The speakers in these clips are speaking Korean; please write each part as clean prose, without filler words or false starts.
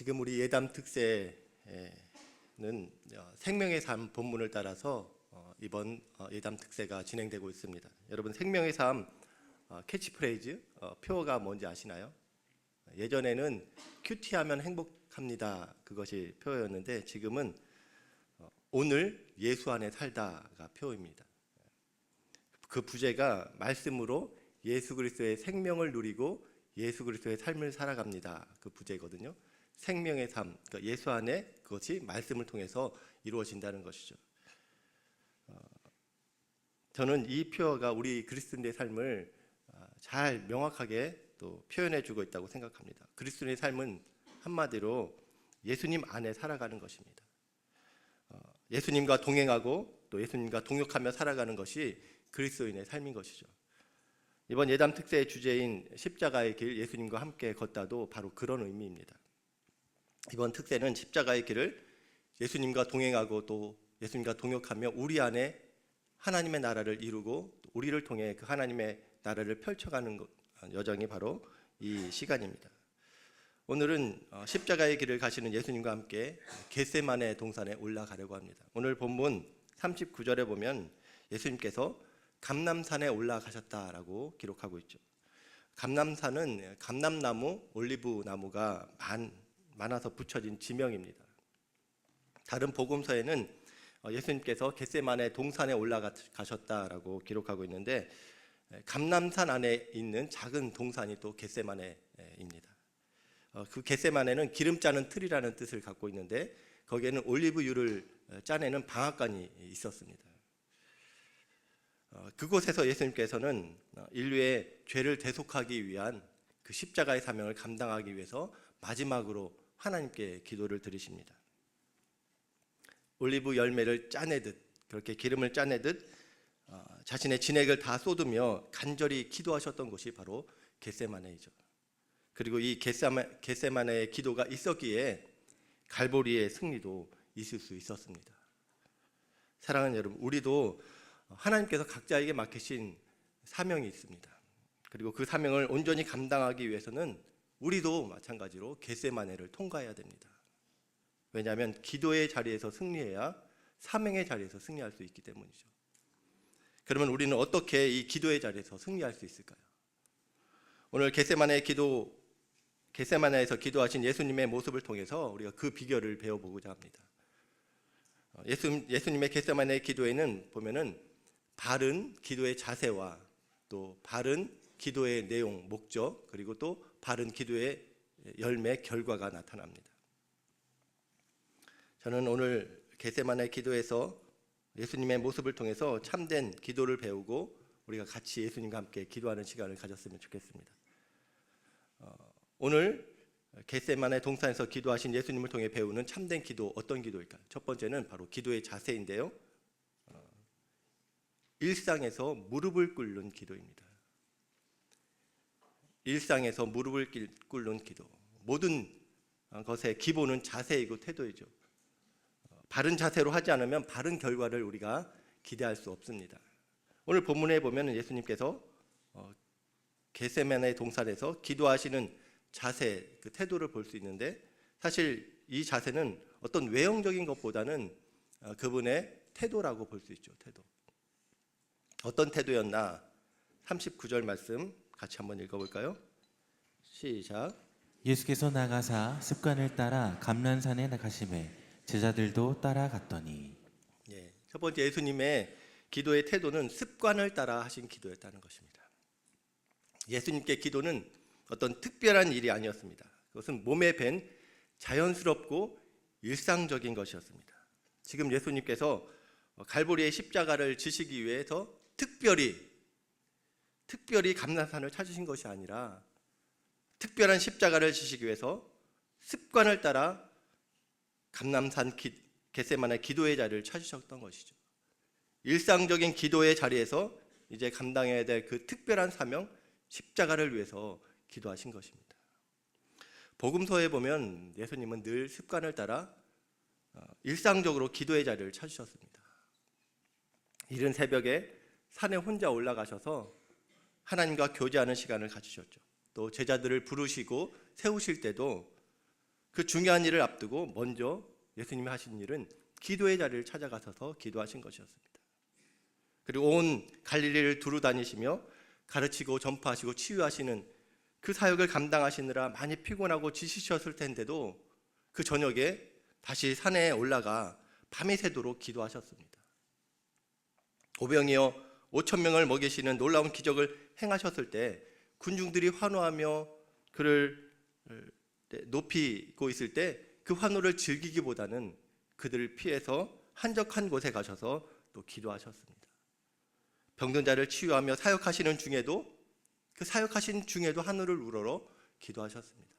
지금 우리 예담 특세는 생명의 삶 본문을 따라서 이번 예담 특세가 진행되고 있습니다. 여러분, 생명의 삶 캐치프레이즈 표어가 뭔지 아시나요? 예전에는 큐티하면 행복합니다, 그것이 표어였는데 지금은 오늘 예수 안에 살다가 표어입니다. 그 부제가 말씀으로 예수 그리스도의 생명을 누리고 예수 그리스도의 삶을 살아갑니다, 그 부제거든요. 생명의 삶, 그러니까 예수 안에 그것이 말씀을 통해서 이루어진다는 것이죠. 저는 이 표어가 우리 그리스도인의 삶을 잘 명확하게 또 표현해주고 있다고 생각합니다. 그리스도인의 삶은 한마디로 예수님 안에 살아가는 것입니다. 예수님과 동행하고 또 예수님과 동역하며 살아가는 것이 그리스도인의 삶인 것이죠. 이번 예담 특세의 주제인 십자가의 길, 예수님과 함께 걷다도 바로 그런 의미입니다. 이번 특세는 십자가의 길을 예수님과 동행하고 또 예수님과 동역하며 우리 안에 하나님의 나라를 이루고 우리를 통해 그 하나님의 나라를 펼쳐가는 여정이 바로 이 시간입니다. 오늘은 십자가의 길을 가시는 예수님과 함께 겟세마네 동산에 올라가려고 합니다. 오늘 본문 39절에 보면 예수님께서 감람산에 올라가셨다라고 기록하고 있죠. 감람산은 감람나무, 올리브 나무가 많아서 붙여진 지명입니다. 다른 복음서에는 예수님께서 겟세마네 동산에 올라가셨다라고 기록하고 있는데 감람산 안에 있는 작은 동산이 또 겟세마네입니다. 그 겟세마네는 기름 짜는 틀이라는 뜻을 갖고 있는데 거기에는 올리브유를 짜내는 방앗간이 있었습니다. 그곳에서 예수님께서는 인류의 죄를 대속하기 위한 그 십자가의 사명을 감당하기 위해서 마지막으로 하나님께 기도를 드리십니다. 올리브 열매를 짜내듯, 그렇게 기름을 짜내듯 자신의 진액을 다 쏟으며 간절히 기도하셨던 곳이 바로 겟세마네이죠. 그리고 이 겟세마네의 기도가 있었기에 갈보리의 승리도 있을 수 있었습니다. 사랑하는 여러분, 우리도 하나님께서 각자에게 맡기신 사명이 있습니다. 그리고 그 사명을 온전히 감당하기 위해서는 우리도 마찬가지로 겟세마네를 통과해야 됩니다. 왜냐하면 기도의 자리에서 승리해야 사명의 자리에서 승리할 수 있기 때문이죠. 그러면 우리는 어떻게 이 기도의 자리에서 승리할 수 있을까요? 오늘 겟세마네에서 기도하신 예수님의 모습을 통해서 우리가 그 비결을 배워보고자 합니다. 예수님의 겟세마네의 기도에는 보면은 바른 기도의 자세와 또 바른 기도의 내용, 목적, 그리고 또 바른 기도의 열매, 결과가 나타납니다. 저는 오늘 겟세마네 기도에서 예수님의 모습을 통해서 참된 기도를 배우고 우리가 같이 예수님과 함께 기도하는 시간을 가졌으면 좋겠습니다. 오늘 겟세마네 동산에서 기도하신 예수님을 통해 배우는 참된 기도, 어떤 기도일까요? 첫 번째는 바로 기도의 자세인데요. 일상에서 무릎을 꿇는 기도입니다. 일상에서 무릎을 꿇는 기도. 모든 것의 기본은 자세이고 태도이죠. 바른 자세로 하지 않으면 바른 결과를 우리가 기대할 수 없습니다. 오늘 본문에 보면 예수님께서 겟세마네 동산에서 기도하시는 자세, 그 태도를 볼 수 있는데 사실 이 자세는 어떤 외형적인 것보다는 그분의 태도라고 볼 수 있죠. 태도. 어떤 태도였나? 39절 말씀 같이 한번 읽어볼까요? 시작. 예수께서 나가사 습관을 따라 감람산에 나가시매 제자들도 따라갔더니. 첫 번째 예수님의 기도의 태도는 습관을 따라 하신 기도였다는 것입니다. 예수님께 기도는 어떤 특별한 일이 아니었습니다. 그것은 몸에 밴 자연스럽고 일상적인 것이었습니다. 지금 예수님께서 갈보리의 십자가를 지시기 위해서 특별히 감람산을 찾으신 것이 아니라 특별한 십자가를 지시기 위해서 습관을 따라 감람산 겟세마네 기도의 자리를 찾으셨던 것이죠. 일상적인 기도의 자리에서 이제 감당해야 될 그 특별한 사명, 십자가를 위해서 기도하신 것입니다. 복음서에 보면 예수님은 늘 습관을 따라 일상적으로 기도의 자리를 찾으셨습니다. 이른 새벽에 산에 혼자 올라가셔서 하나님과 교제하는 시간을 가지셨죠. 또 제자들을 부르시고 세우실 때도 그 중요한 일을 앞두고 먼저 예수님이 하신 일은 기도의 자리를 찾아가셔서 기도하신 것이었습니다. 그리고 온 갈릴리를 두루 다니시며 가르치고 전파하시고 치유하시는 그 사역을 감당하시느라 많이 피곤하고 지치셨을 텐데도 그 저녁에 다시 산에 올라가 밤이 새도록 기도하셨습니다. 오병이어 5천 명을 먹이시는 놀라운 기적을 행하셨을 때 군중들이 환호하며 그를 높이고 있을 때 그 환호를 즐기기보다는 그들을 피해서 한적한 곳에 가셔서 또 기도하셨습니다. 병든 자를 치유하며 사역하시는 중에도 그 사역하신 중에도 하늘을 우러러 기도하셨습니다.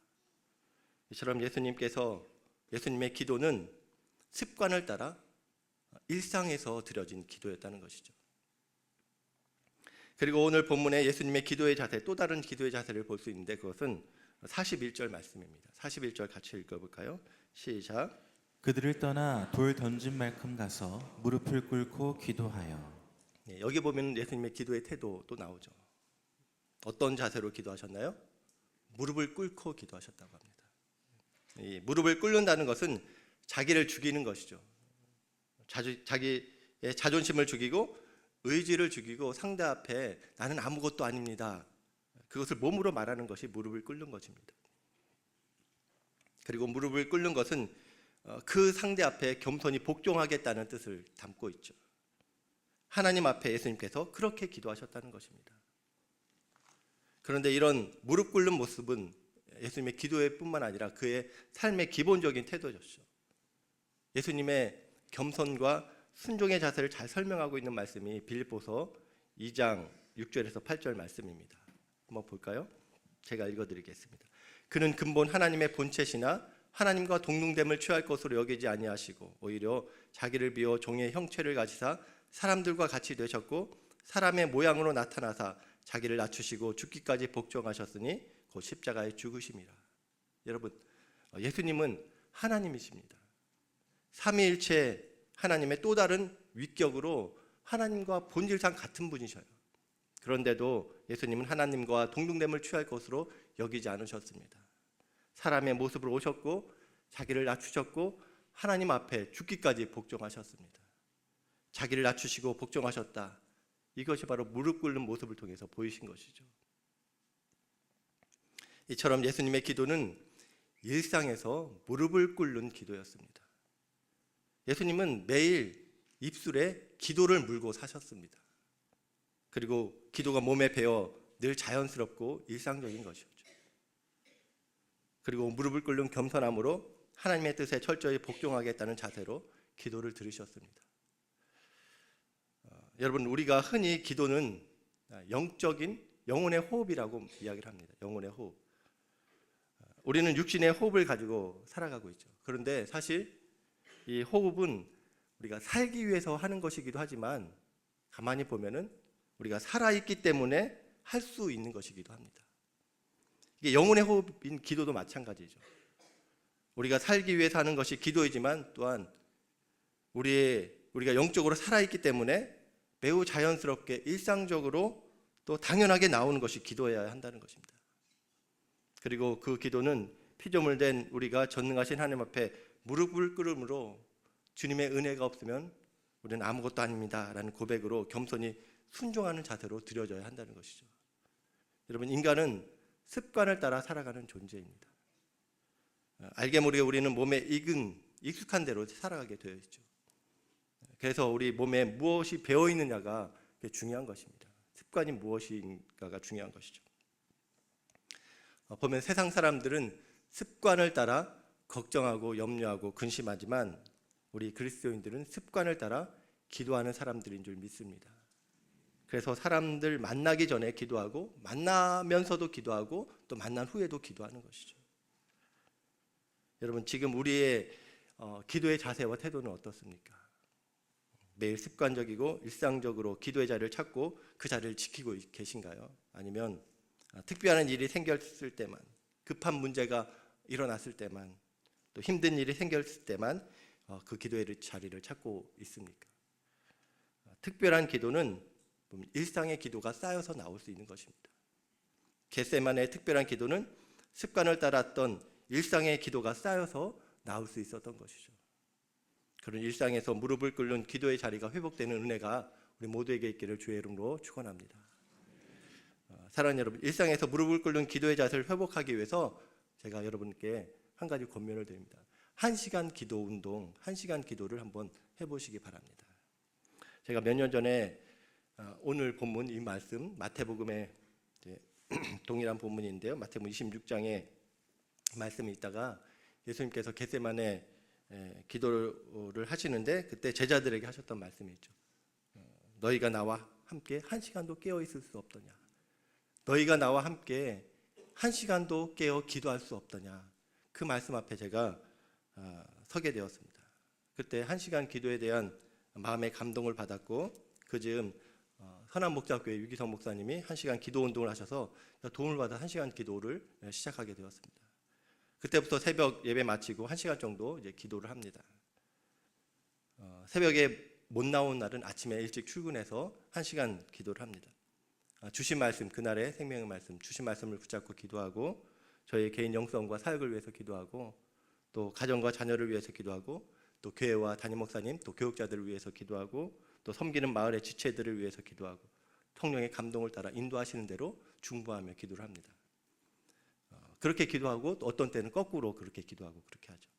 이처럼 예수님의 기도는 습관을 따라 일상에서 드려진 기도였다는 것이죠. 그리고 오늘 본문에 예수님의 기도의 자세, 또 다른 기도의 자세를 볼 수 있는데 그것은 41절 말씀입니다. 41절 같이 읽어볼까요? 시작. 그들을 떠나 돌 던진 만큼 가서 무릎을 꿇고 기도하여. 여기 보면 예수님의 기도의 태도도 나오죠. 어떤 자세로 기도하셨나요? 무릎을 꿇고 기도하셨다고 합니다. 이 무릎을 꿇는다는 것은 자기를 죽이는 것이죠. 자기의 자존심을 죽이고 의지를 죽이고 상대 앞에 나는 아무것도 아닙니다. 그것을 몸으로 말하는 것이 무릎을 꿇는 것입니다. 그리고 무릎을 꿇는 것은 그 상대 앞에 겸손히 복종하겠다는 뜻을 담고 있죠. 하나님 앞에 예수님께서 그렇게 기도하셨다는 것입니다. 그런데 이런 무릎 꿇는 모습은 예수님의 기도의 뿐만 아니라 그의 삶의 기본적인 태도였죠. 예수님의 겸손과 순종의 자세를 잘 설명하고 있는 말씀이 빌립보서 2장 6절에서 8절 말씀입니다. 한번 볼까요? 제가 읽어드리겠습니다. 그는 근본 하나님의 본체시나 하나님과 동등됨을 취할 것으로 여기지 아니하시고 오히려 자기를 비워 종의 형체를 가지사 사람들과 같이 되셨고 사람의 모양으로 나타나사 자기를 낮추시고 죽기까지 복종하셨으니 곧 십자가에 죽으심이라. 여러분, 예수님은 하나님이십니다. 삼위일체 하나님의 또 다른 위격으로 하나님과 본질상 같은 분이셔요. 그런데도 예수님은 하나님과 동등됨을 취할 것으로 여기지 않으셨습니다. 사람의 모습으로 오셨고 자기를 낮추셨고 하나님 앞에 죽기까지 복종하셨습니다. 자기를 낮추시고 복종하셨다. 이것이 바로 무릎 꿇는 모습을 통해서 보이신 것이죠. 이처럼 예수님의 기도는 일상에서 무릎을 꿇는 기도였습니다. 예수님은 매일 입술에 기도를 물고 사셨습니다. 그리고 기도가 몸에 배어 늘 자연스럽고 일상적인 것이었죠. 그리고 무릎을 꿇는 겸손함으로 하나님의 뜻에 철저히 복종하겠다는 자세로 기도를 들으셨습니다. 여러분, 우리가 흔히 기도는 영적인 영혼의 호흡이라고 이야기를 합니다. 영혼의 호흡. 우리는 육신의 호흡을 가지고 살아가고 있죠. 그런데 사실 이 호흡은 우리가 살기 위해서 하는 것이기도 하지만 가만히 보면은 우리가 살아있기 때문에 할 수 있는 것이기도 합니다. 이게 영혼의 호흡인 기도도 마찬가지죠. 우리가 살기 위해서 하는 것이 기도이지만 또한 우리가 영적으로 살아있기 때문에 매우 자연스럽게 일상적으로 또 당연하게 나오는 것이 기도해야 한다는 것입니다. 그리고 그 기도는 피조물 된 우리가 전능하신 하나님 앞에 무릎을 꿇음으로 주님의 은혜가 없으면 우리는 아무것도 아닙니다 라는 고백으로 겸손히 순종하는 자세로 드려져야 한다는 것이죠. 여러분, 인간은 습관을 따라 살아가는 존재입니다. 알게 모르게 우리는 몸에 익숙한 대로 살아가게 되어 있죠. 그래서 우리 몸에 무엇이 배어 있느냐가 중요한 것입니다. 습관이 무엇인가가 중요한 것이죠. 보면 세상 사람들은 습관을 따라 걱정하고 염려하고 근심하지만 우리 그리스도인들은 습관을 따라 기도하는 사람들인 줄 믿습니다. 그래서 사람들 만나기 전에 기도하고 만나면서도 기도하고 또 만난 후에도 기도하는 것이죠. 여러분, 지금 우리의 기도의 자세와 태도는 어떻습니까? 매일 습관적이고 일상적으로 기도의 자리를 찾고 그 자리를 지키고 계신가요? 아니면 특별한 일이 생겼을 때만, 급한 문제가 일어났을 때만, 또 힘든 일이 생겼을 때만 그 기도의 자리를 찾고 있습니까? 특별한 기도는 일상의 기도가 쌓여서 나올 수 있는 것입니다. 겟세마네의 특별한 기도는 습관을 따랐던 일상의 기도가 쌓여서 나올 수 있었던 것이죠. 그런 일상에서 무릎을 꿇는 기도의 자리가 회복되는 은혜가 우리 모두에게 있기를 주의 이름으로 축원합니다. 사랑하는 여러분, 일상에서 무릎을 꿇는 기도의 자세를 회복하기 위해서 제가 여러분께 한 가지 권면을 드립니다. 1시간 기도 운동, 1시간 기도를 한번 해보시기 바랍니다. 제가 몇 년 전에 오늘 본문 이 말씀 마태복음의 동일한 본문인데요. 마태복음 26장에 말씀이 있다가 예수님께서 겟세마네 기도를 하시는데 그때 제자들에게 하셨던 말씀이 있죠. 너희가 나와 함께 1시간도 깨어 있을 수 없더냐. 너희가 나와 함께 1시간도 깨어 기도할 수 없더냐. 그 말씀 앞에 제가 서게 되었습니다. 그때 1시간 기도에 대한 마음의 감동을 받았고 그 즈음 선한목자교회 유기성 목사님이 1시간 기도 운동을 하셔서 도움을 받아 1시간 기도를 시작하게 되었습니다. 그때부터 새벽 예배 마치고 1시간 정도 이제 기도를 합니다. 새벽에 못 나온 날은 아침에 일찍 출근해서 1시간 기도를 합니다. 주신 말씀, 그날의 생명의 말씀, 주신 말씀을 붙잡고 기도하고 저희 개인 영성과 사역을 위해서 기도하고 또 가정과 자녀를 위해서 기도하고 또 교회와 담임 목사님, 또 교육자들을 위해서 기도하고 또 섬기는 마을의 지체들을 위해서 기도하고 성령의 감동을 따라 인도하시는 대로 중보하며 기도를 합니다. 그렇게 기도하고 또 어떤 때는 거꾸로 그렇게 기도하고 그렇게 하죠.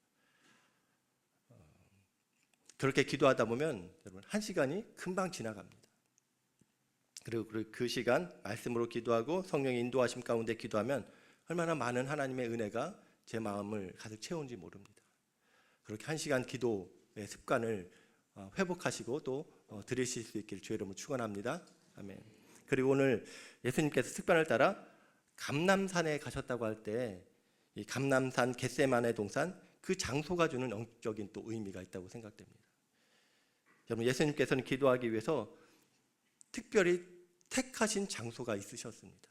그렇게 기도하다 보면 여러분 1시간이 금방 지나갑니다. 그리고 그 시간 말씀으로 기도하고 성령의 인도하심 가운데 기도하면 얼마나 많은 하나님의 은혜가 제 마음을 가득 채운지 모릅니다. 그렇게 1시간 기도의 습관을 회복하시고 또 들으실 수 있길 주의 이름으로 축원합니다. 아멘. 그리고 오늘 예수님께서 습관을 따라 감람산에 가셨다고 할 때 이 감람산 겟세마네 동산 그 장소가 주는 영적인 또 의미가 있다고 생각됩니다. 여러분 예수님께서는 기도하기 위해서 특별히 택하신 장소가 있으셨습니다.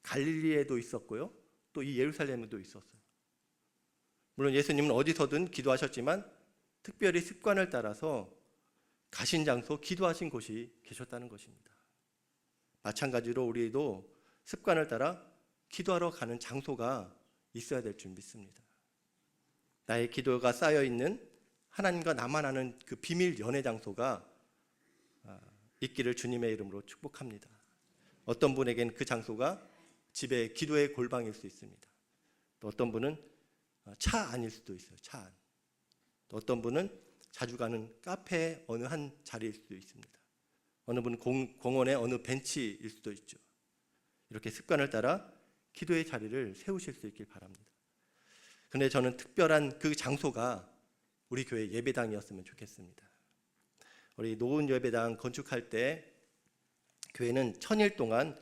갈릴리에도 있었고요. 또 이 예루살렘에도 있었어요. 물론 예수님은 어디서든 기도하셨지만 특별히 습관을 따라서 가신 장소, 기도하신 곳이 계셨다는 것입니다. 마찬가지로 우리도 습관을 따라 기도하러 가는 장소가 있어야 될 줄 믿습니다. 나의 기도가 쌓여있는 하나님과 나만 아는 그 비밀 연애 장소가 있기를 주님의 이름으로 축복합니다. 어떤 분에게는 그 장소가 집의 기도의 골방일 수 있습니다. 또 어떤 분은 차 안일 수도 있어요. 차 안. 또 어떤 분은 자주 가는 카페의 어느 한 자리일 수도 있습니다. 어느 분은 공원의 어느 벤치일 수도 있죠. 이렇게 습관을 따라 기도의 자리를 세우실 수 있길 바랍니다. 근데 저는 특별한 그 장소가 우리 교회 예배당이었으면 좋겠습니다. 우리 노은 예배당 건축할 때 교회는 1000일 동안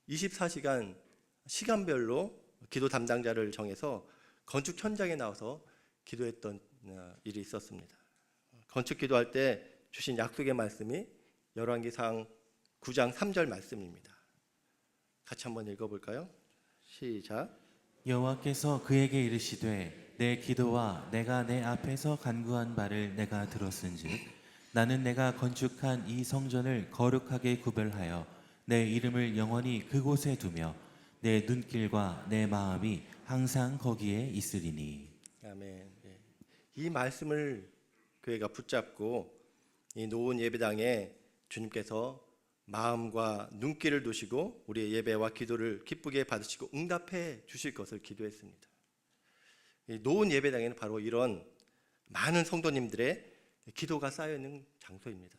24시간 시간별로 기도 담당자를 정해서 건축 현장에 나와서 기도했던 일이 있었습니다. 건축 기도할 때 주신 약속의 말씀이 열왕기상 9장 3절 말씀입니다. 같이 한번 읽어볼까요? 시작. 여호와께서 그에게 이르시되 내 기도와 내가 내 앞에서 간구한 바를 내가 들었은즉 나는 내가 건축한 이 성전을 거룩하게 구별하여 내 이름을 영원히 그곳에 두며 내 눈길과 내 마음이 항상 거기에 있으리니. 아멘. 이 말씀을 교회가 붙잡고 이 노은 예배당에 주님께서 마음과 눈길을 두시고 우리의 예배와 기도를 기쁘게 받으시고 응답해 주실 것을 기도했습니다. 이 노은 예배당에는 바로 이런 많은 성도님들의 기도가 쌓여있는 장소입니다.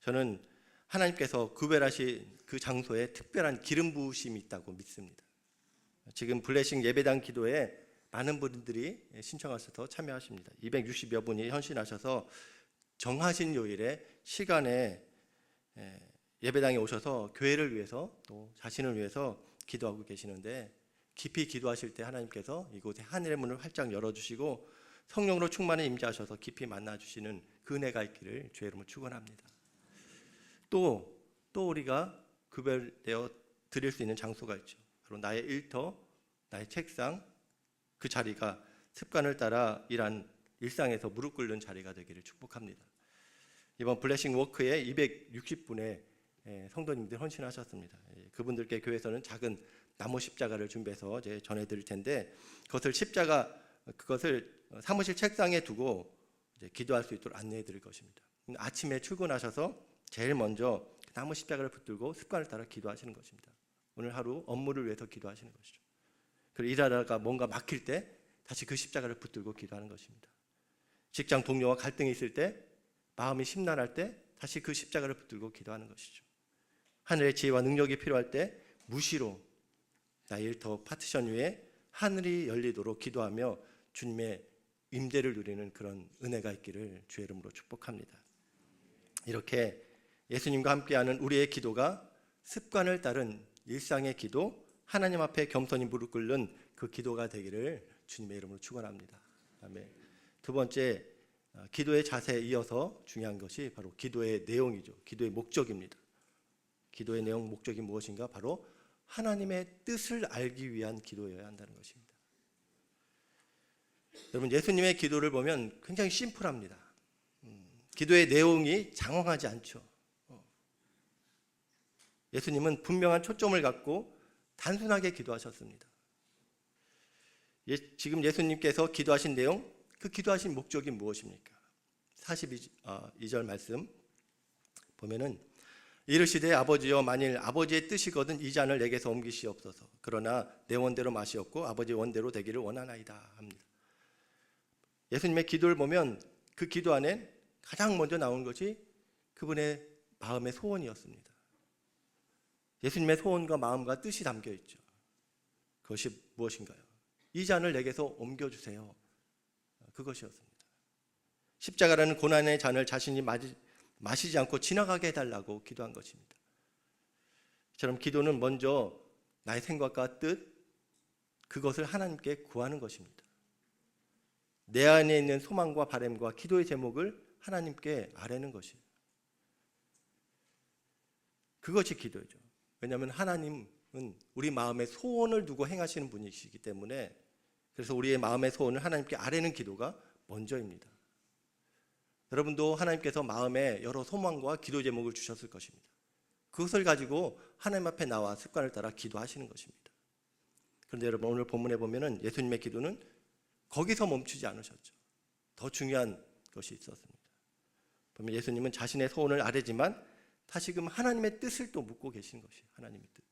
저는 하나님께서 구별하신 그 장소에 특별한 기름 부으심이 있다고 믿습니다. 지금 블레싱 예배당 기도에 많은 분들이 신청하셔서 참여하십니다. 260여 분이 헌신하셔서 정하신 요일에 시간에 예배당에 오셔서 교회를 위해서 또 자신을 위해서 기도하고 계시는데 깊이 기도하실 때 하나님께서 이곳에 하늘의 문을 활짝 열어주시고 성령으로 충만히 임재하셔서 깊이 만나주시는 그 은혜가 있기를 주의 이름으로 축원합니다. 또 우리가 구별되어 드릴 수 있는 장소가 있죠. 바로 나의 일터, 나의 책상, 그 자리가 습관을 따라 일상에서 무릎 꿇는 자리가 되기를 축복합니다. 이번 블레싱 워크에 260분의 성도님들 헌신하셨습니다. 그분들께 교회에서는 작은 나무 십자가를 준비해서 이제 전해드릴 텐데 그것을 사무실 책상에 두고 이제 기도할 수 있도록 안내해드릴 것입니다. 아침에 출근하셔서 제일 먼저 나무 십자가를 붙들고 습관을 따라 기도하시는 것입니다. 오늘 하루 업무를 위해서 기도하시는 것이죠. 그리고 일하다가 뭔가 막힐 때 다시 그 십자가를 붙들고 기도하는 것입니다. 직장 동료와 갈등이 있을 때, 마음이 심란할 때 다시 그 십자가를 붙들고 기도하는 것이죠. 하늘의 지혜와 능력이 필요할 때 무시로 나의 일터 파티션 위에 하늘이 열리도록 기도하며 주님의 임재를 누리는 그런 은혜가 있기를 주의 이름으로 축복합니다. 이렇게 예수님과 함께하는 우리의 기도가 습관을 따른 일상의 기도, 하나님 앞에 겸손히 무릎 꿇는 그 기도가 되기를 주님의 이름으로 축원합니다. 아멘. 두 번째, 기도의 자세에 이어서 중요한 것이 바로 기도의 내용이죠. 기도의 목적입니다. 기도의 내용, 목적이 무엇인가? 바로 하나님의 뜻을 알기 위한 기도여야 한다는 것입니다. 여러분, 예수님의 기도를 보면 굉장히 심플합니다. 기도의 내용이 장황하지 않죠. 예수님은 분명한 초점을 갖고 단순하게 기도하셨습니다. 지금 예수님께서 기도하신 내용, 그 기도하신 목적이 무엇입니까? 42절 말씀 보면은 이르시되 아버지여 만일 아버지의 뜻이거든 이 잔을 내게서 옮기시옵소서. 그러나 내 원대로 마시옵고 아버지의 원대로 되기를 원하나이다 합니다. 예수님의 기도를 보면 그 기도 안에 가장 먼저 나온 것이 그분의 마음의 소원이었습니다. 예수님의 소원과 마음과 뜻이 담겨 있죠. 그것이 무엇인가요? 이 잔을 내게서 옮겨주세요. 그것이었습니다. 십자가라는 고난의 잔을 자신이 마시지 않고 지나가게 해달라고 기도한 것입니다. 이처럼 기도는 먼저 나의 생각과 뜻, 그것을 하나님께 구하는 것입니다. 내 안에 있는 소망과 바람과 기도의 제목을 하나님께 아뢰는 것이에요. 그것이 기도죠. 왜냐하면 하나님은 우리 마음의 소원을 두고 행하시는 분이시기 때문에, 그래서 우리의 마음의 소원을 하나님께 아뢰는 기도가 먼저입니다. 여러분도 하나님께서 마음에 여러 소망과 기도 제목을 주셨을 것입니다. 그것을 가지고 하나님 앞에 나와 습관을 따라 기도하시는 것입니다. 그런데 여러분, 오늘 본문에 보면은 예수님의 기도는 거기서 멈추지 않으셨죠. 더 중요한 것이 있었습니다. 보면 예수님은 자신의 소원을 아뢰지만 다시금 하나님의 뜻을 또 묻고 계시는 것이에요. 하나님의 뜻.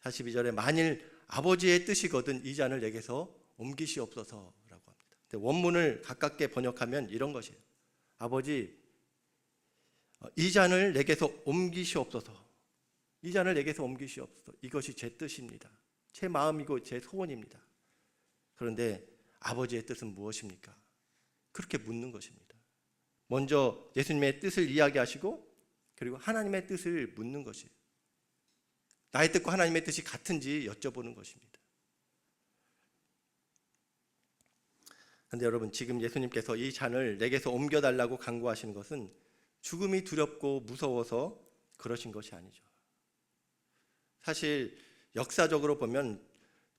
42절에 만일 아버지의 뜻이거든 이 잔을 내게서 옮기시옵소서라고 합니다. 근데 원문을 가깝게 번역하면 이런 것이에요. 아버지, 이 잔을 내게서 옮기시옵소서. 이 잔을 내게서 옮기시옵소서. 이것이 제 뜻입니다. 제 마음이고 제 소원입니다. 그런데 아버지의 뜻은 무엇입니까? 그렇게 묻는 것입니다. 먼저 예수님의 뜻을 이야기하시고 그리고 하나님의 뜻을 묻는 것이에요. 나의 뜻과 하나님의 뜻이 같은지 여쭤보는 것입니다. 그런데 여러분, 지금 예수님께서 이 잔을 내게서 옮겨달라고 간구하시는 것은 죽음이 두렵고 무서워서 그러신 것이 아니죠. 사실 역사적으로 보면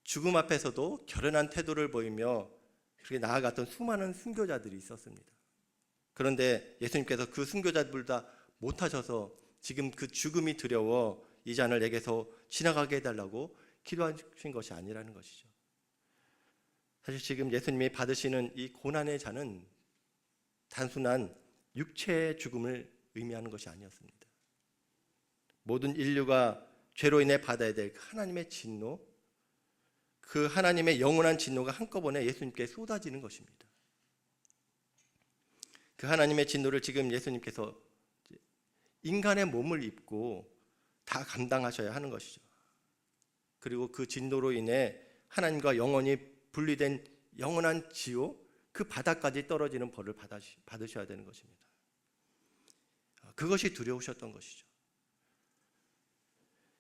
죽음 앞에서도 결연한 태도를 보이며 그렇게 나아갔던 수많은 순교자들이 있었습니다. 그런데 예수님께서 그 순교자들보다 못하셔서 지금 그 죽음이 두려워 이 잔을 내게서 지나가게 해달라고 기도하신 것이 아니라는 것이죠. 사실 지금 예수님이 받으시는 이 고난의 잔은 단순한 육체의 죽음을 의미하는 것이 아니었습니다. 모든 인류가 죄로 인해 받아야 될 하나님의 진노, 그 하나님의 영원한 진노가 한꺼번에 예수님께 쏟아지는 것입니다. 그 하나님의 진노를 지금 예수님께서 인간의 몸을 입고 다 감당하셔야 하는 것이죠. 그리고 그 진노로 인해 하나님과 영원히 분리된 영원한 지옥, 그 바닥까지 떨어지는 벌을 받으셔야 되는 것입니다. 그것이 두려우셨던 것이죠.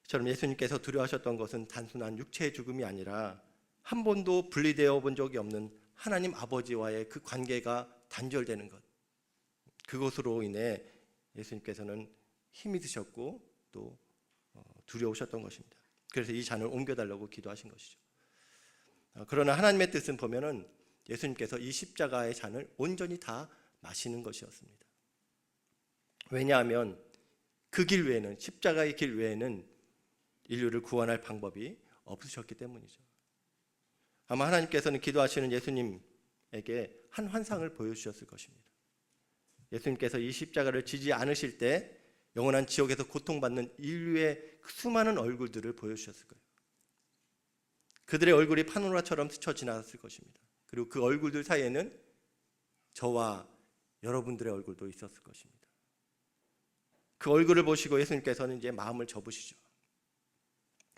저처럼 예수님께서 두려워하셨던 것은 단순한 육체의 죽음이 아니라 한 번도 분리되어 본 적이 없는 하나님 아버지와의 그 관계가 단절되는 것, 그것으로 인해 예수님께서는 힘이 드셨고 또 두려우셨던 것입니다. 그래서 이 잔을 옮겨달라고 기도하신 것이죠. 그러나 하나님의 뜻은 보면은 예수님께서 이 십자가의 잔을 온전히 다 마시는 것이었습니다. 왜냐하면 그 길 외에는, 십자가의 길 외에는 인류를 구원할 방법이 없으셨기 때문이죠. 아마 하나님께서는 기도하시는 예수님에게 한 환상을 보여주셨을 것입니다. 예수님께서 이 십자가를 지지 않으실 때 영원한 지옥에서 고통받는 인류의 수많은 얼굴들을 보여주셨을 거예요. 그들의 얼굴이 파노라처럼 스쳐 지나갔을 것입니다. 그리고 그 얼굴들 사이에는 저와 여러분들의 얼굴도 있었을 것입니다. 그 얼굴을 보시고 예수님께서는 이제 마음을 접으시죠.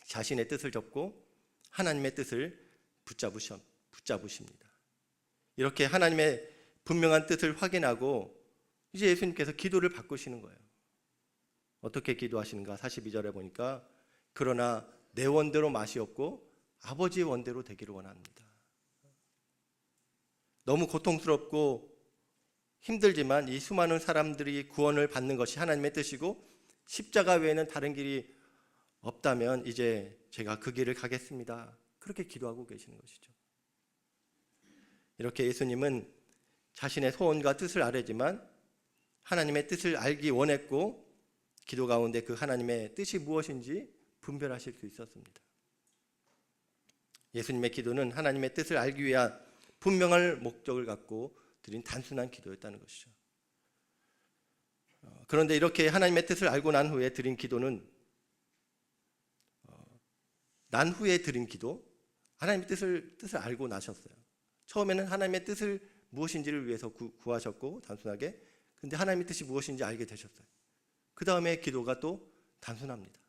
자신의 뜻을 접고 하나님의 뜻을 붙잡으십니다. 이렇게 하나님의 분명한 뜻을 확인하고 이제 예수님께서 기도를 바꾸시는 거예요. 어떻게 기도하시는가? 42절에 보니까 그러나 내 원대로 맛이 없고 아버지의 원대로 되기를 원합니다. 너무 고통스럽고 힘들지만 이 수많은 사람들이 구원을 받는 것이 하나님의 뜻이고 십자가 외에는 다른 길이 없다면 이제 제가 그 길을 가겠습니다. 그렇게 기도하고 계시는 것이죠. 이렇게 예수님은 자신의 소원과 뜻을 아뢰지만 하나님의 뜻을 알기 원했고 기도 가운데 그 하나님의 뜻이 무엇인지 분별하실 수 있었습니다. 예수님의 기도는 하나님의 뜻을 알기 위한 분명한 목적을 갖고 드린 단순한 기도였다는 것이죠. 그런데 이렇게 하나님의 뜻을 알고 난 후에 드린 기도는 난 후에 드린 기도, 하나님의 뜻을 알고 나셨어요. 처음에는 하나님의 뜻을 무엇인지를 위해서 구하셨고 단순하게, 근데 하나님의 뜻이 무엇인지 알게 되셨어요. 그 다음에 기도가 또 단순합니다.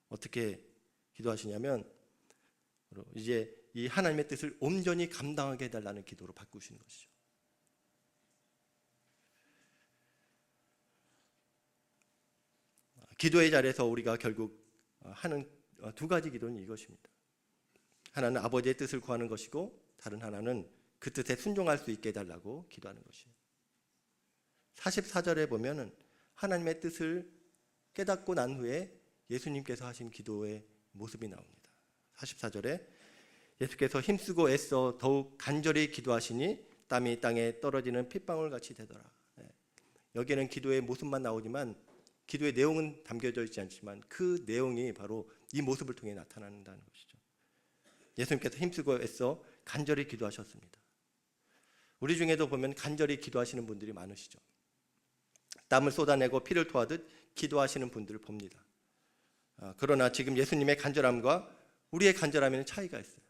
어떻게 기도하시냐면 이제 이 하나님의 뜻을 온전히 감당하게 해달라는 기도로 바꾸시는 것이죠. 기도의 자리에서 우리가 결국 하는 두 가지 기도는 이것입니다. 하나는 아버지의 뜻을 구하는 것이고 다른 하나는 그 뜻에 순종할 수 있게 해달라고 기도하는 것이에요. 44절에 보면은 하나님의 뜻을 깨닫고 난 후에 예수님께서 하신 기도의 모습이 나옵니다. 44절에 예수께서 힘쓰고 애써 더욱 간절히 기도하시니 땀이 땅에 떨어지는 핏방울 같이 되더라. 여기에는 기도의 모습만 나오지만 기도의 내용은 담겨져 있지 않지만 그 내용이 바로 이 모습을 통해 나타난다는 것이죠. 예수님께서 힘쓰고 애써 간절히 기도하셨습니다. 우리 중에도 보면 간절히 기도하시는 분들이 많으시죠. 땀을 쏟아내고 피를 토하듯 기도하시는 분들을 봅니다. 그러나 지금 예수님의 간절함과 우리의 간절함에는 차이가 있어요.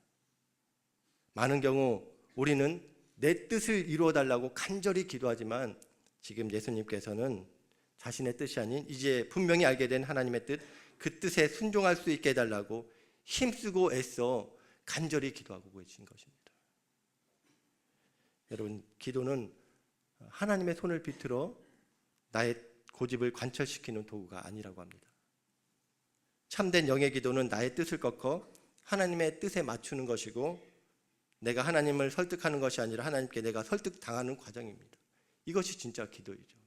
많은 경우 우리는 내 뜻을 이루어달라고 간절히 기도하지만 지금 예수님께서는 자신의 뜻이 아닌 이제 분명히 알게 된 하나님의 뜻, 그 뜻에 순종할 수 있게 해달라고 힘쓰고 애써 간절히 기도하고 계신 것입니다. 여러분, 기도는 하나님의 손을 비틀어 나의 고집을 관철시키는 도구가 아니라고 합니다. 참된 영의 기도는 나의 뜻을 꺾어 하나님의 뜻에 맞추는 것이고 내가 하나님을 설득하는 것이 아니라 하나님께 내가 설득당하는 과정입니다. 이것이 진짜 기도이죠.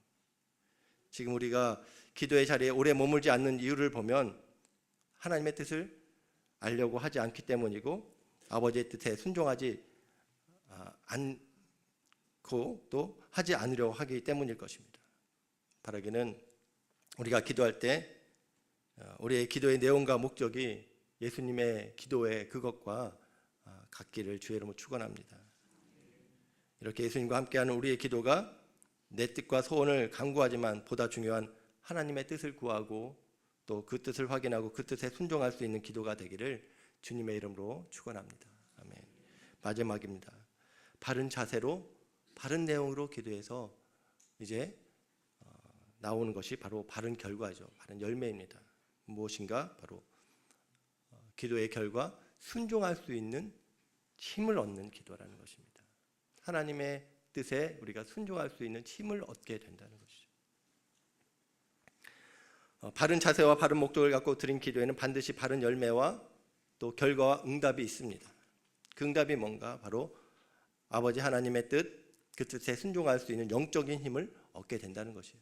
지금 우리가 기도의 자리에 오래 머물지 않는 이유를 보면 하나님의 뜻을 알려고 하지 않기 때문이고 아버지의 뜻에 순종하지 않고 또 하지 않으려고 하기 때문일 것입니다. 바라기는 우리가 기도할 때 우리의 기도의 내용과 목적이 예수님의 기도의 그것과 같기를 주의 이름으로 축원합니다. 이렇게 예수님과 함께하는 우리의 기도가 내 뜻과 소원을 간구하지만 보다 중요한 하나님의 뜻을 구하고 또 그 뜻을 확인하고 그 뜻에 순종할 수 있는 기도가 되기를 주님의 이름으로 축원합니다. 아멘. 마지막입니다. 바른 자세로 바른 내용으로 기도해서 이제 나오는 것이 바로 바른 결과죠. 바른 열매입니다. 무엇인가? 바로 기도의 결과, 순종할 수 있는 힘을 얻는 기도라는 것입니다. 하나님의 뜻에 우리가 순종할 수 있는 힘을 얻게 된다는 것이죠. 바른 자세와 바른 목적을 갖고 드린 기도에는 반드시 바른 열매와 또 결과와 응답이 있습니다. 그 응답이 뭔가? 바로 아버지 하나님의 뜻, 그 뜻에 순종할 수 있는 영적인 힘을 얻게 된다는 것이에요.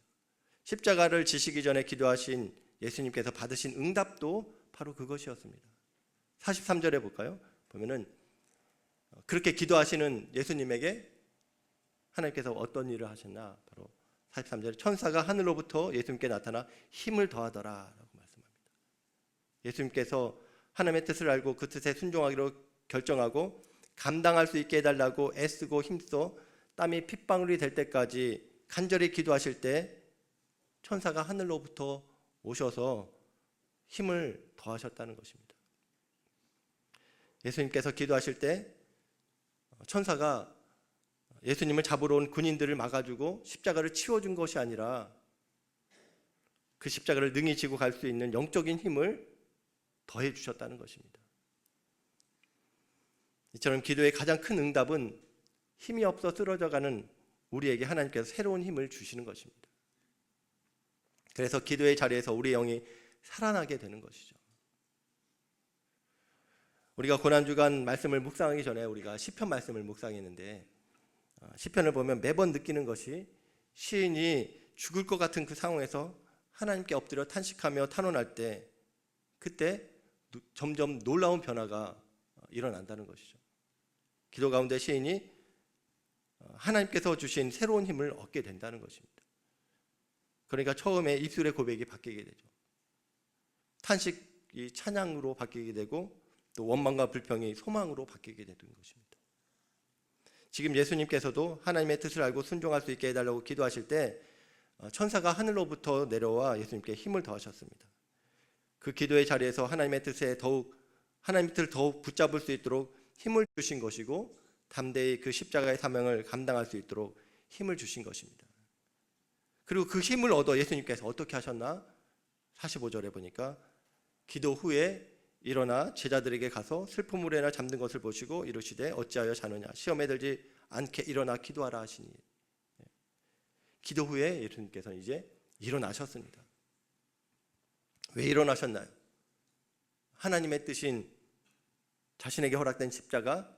십자가를 지시기 전에 기도하신 예수님께서 받으신 응답도 바로 그것이었습니다. 43절에 볼까요? 보면은 그렇게 기도하시는 예수님에게 하나님께서 어떤 일을 하셨나? 바로 43절에 천사가 하늘로부터 예수님께 나타나 힘을 더하더라 라고 말씀합니다. 예수님께서 하나님의 뜻을 알고 그 뜻에 순종하기로 결정하고 감당할 수 있게 해달라고 애쓰고 힘써 땀이 핏방울이 될 때까지 간절히 기도하실 때 천사가 하늘로부터 오셔서 힘을 더하셨다는 것입니다. 예수님께서 기도하실 때 천사가 예수님을 잡으러 온 군인들을 막아주고 십자가를 치워준 것이 아니라 그 십자가를 능히 지고 갈 수 있는 영적인 힘을 더해 주셨다는 것입니다. 이처럼 기도의 가장 큰 응답은 힘이 없어 쓰러져가는 우리에게 하나님께서 새로운 힘을 주시는 것입니다. 그래서 기도의 자리에서 우리 영이 살아나게 되는 것이죠. 우리가 고난주간 말씀을 묵상하기 전에 우리가 시편 말씀을 묵상했는데 시편을 보면 매번 느끼는 것이 시인이 죽을 것 같은 그 상황에서 하나님께 엎드려 탄식하며 탄원할 때 그때 점점 놀라운 변화가 일어난다는 것이죠. 기도 가운데 시인이 하나님께서 주신 새로운 힘을 얻게 된다는 것입니다. 그러니까 처음에 입술의 고백이 바뀌게 되죠. 탄식이 찬양으로 바뀌게 되고 또 원망과 불평이 소망으로 바뀌게 되는 것입니다. 지금 예수님께서도 하나님의 뜻을 알고 순종할 수 있게 해달라고 기도하실 때 천사가 하늘로부터 내려와 예수님께 힘을 더하셨습니다. 그 기도의 자리에서 하나님의 뜻을 더욱 붙잡을 수 있도록 힘을 주신 것이고 담대히 그 십자가의 사명을 감당할 수 있도록 힘을 주신 것입니다. 그리고 그 힘을 얻어 예수님께서 어떻게 하셨나? 45절에 보니까 기도 후에 일어나 제자들에게 가서 슬픔으로 인하여 잠든 것을 보시고 이르시되 어찌하여 자느냐 시험에 들지 않게 일어나 기도하라 하시니. 기도 후에 예수님께서는 이제 일어나셨습니다. 왜 일어나셨나요? 하나님의 뜻인 자신에게 허락된 십자가,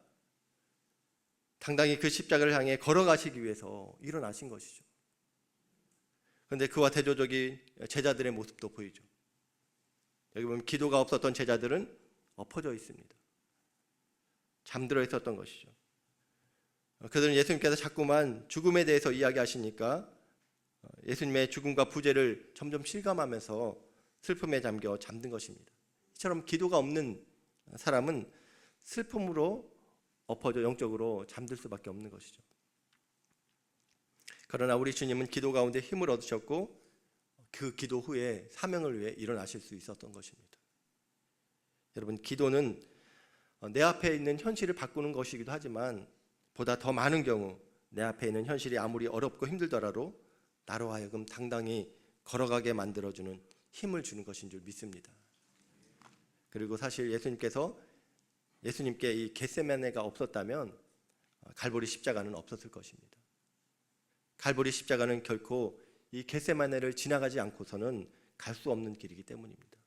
당당히 그 십자가를 향해 걸어가시기 위해서 일어나신 것이죠. 그런데 그와 대조적인 제자들의 모습도 보이죠. 여기 보면 기도가 없었던 제자들은 엎어져 있습니다. 잠들어 있었던 것이죠. 그들은 예수님께서 자꾸만 죽음에 대해서 이야기하시니까 예수님의 죽음과 부재를 점점 실감하면서 슬픔에 잠겨 잠든 것입니다. 이처럼 기도가 없는 사람은 슬픔으로 엎어져 영적으로 잠들 수밖에 없는 것이죠. 그러나 우리 주님은 기도 가운데 힘을 얻으셨고 그 기도 후에 사명을 위해 일어나실 수 있었던 것입니다. 여러분, 기도는 내 앞에 있는 현실을 바꾸는 것이기도 하지만 보다 더 많은 경우 내 앞에 있는 현실이 아무리 어렵고 힘들더라도 나로 하여금 당당히 걸어가게 만들어주는 힘을 주는 것인 줄 믿습니다. 그리고 사실 예수님께 이 겟세마네가 없었다면 갈보리 십자가는 없었을 것입니다. 갈보리 십자가는 결코 이 겟세마네를 지나가지 않고서는 갈 수 없는 길이기 때문입니다.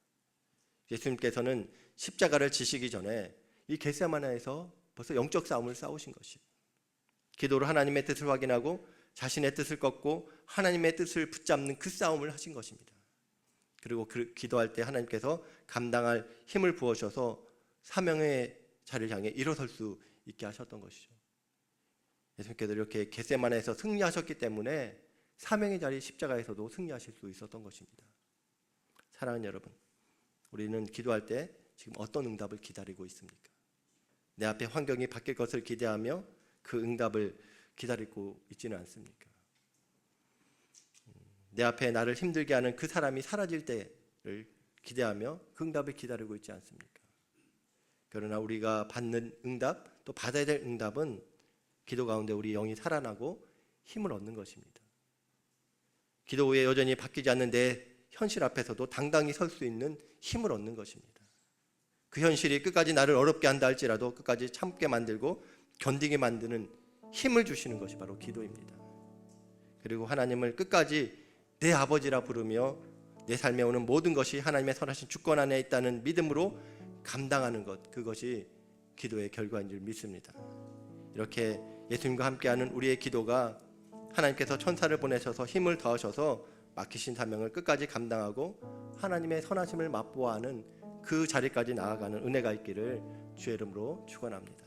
예수님께서는 십자가를 지시기 전에 이 겟세마네에서 벌써 영적 싸움을 싸우신 것이에요. 기도로 하나님의 뜻을 확인하고 자신의 뜻을 꺾고 하나님의 뜻을 붙잡는 그 싸움을 하신 것입니다. 그리고 그 기도할 때 하나님께서 감당할 힘을 부어셔서 사명의 자리를 향해 일어설 수 있게 하셨던 것이죠. 예수님께서 이렇게 겟세마네에서 승리하셨기 때문에 사명의 자리 십자가에서도 승리하실 수 있었던 것입니다. 사랑하는 여러분, 우리는 기도할 때 지금 어떤 응답을 기다리고 있습니까? 내 앞에 환경이 바뀔 것을 기대하며 그 응답을 기다리고 있지는 않습니까? 내 앞에 나를 힘들게 하는 그 사람이 사라질 때를 기대하며 그 응답을 기다리고 있지 않습니까? 그러나 우리가 받는 응답, 또 받아야 될 응답은 기도 가운데 우리 영이 살아나고 힘을 얻는 것입니다. 기도 후에 여전히 바뀌지 않는 내 현실 앞에서도 당당히 설 수 있는 힘을 얻는 것입니다. 그 현실이 끝까지 나를 어렵게 한다 할지라도 끝까지 참게 만들고 견디게 만드는 힘을 주시는 것이 바로 기도입니다. 그리고 하나님을 끝까지 내 아버지라 부르며 내 삶에 오는 모든 것이 하나님의 선하신 주권 안에 있다는 믿음으로 감당하는 것, 그것이 기도의 결과인 줄 믿습니다. 이렇게 예수님과 함께하는 우리의 기도가 하나님께서 천사를 보내셔서 힘을 더하셔서 맡기신 사명을 끝까지 감당하고 하나님의 선하심을 맛보아하는 그 자리까지 나아가는 은혜가 있기를 주의 이름으로 축원합니다.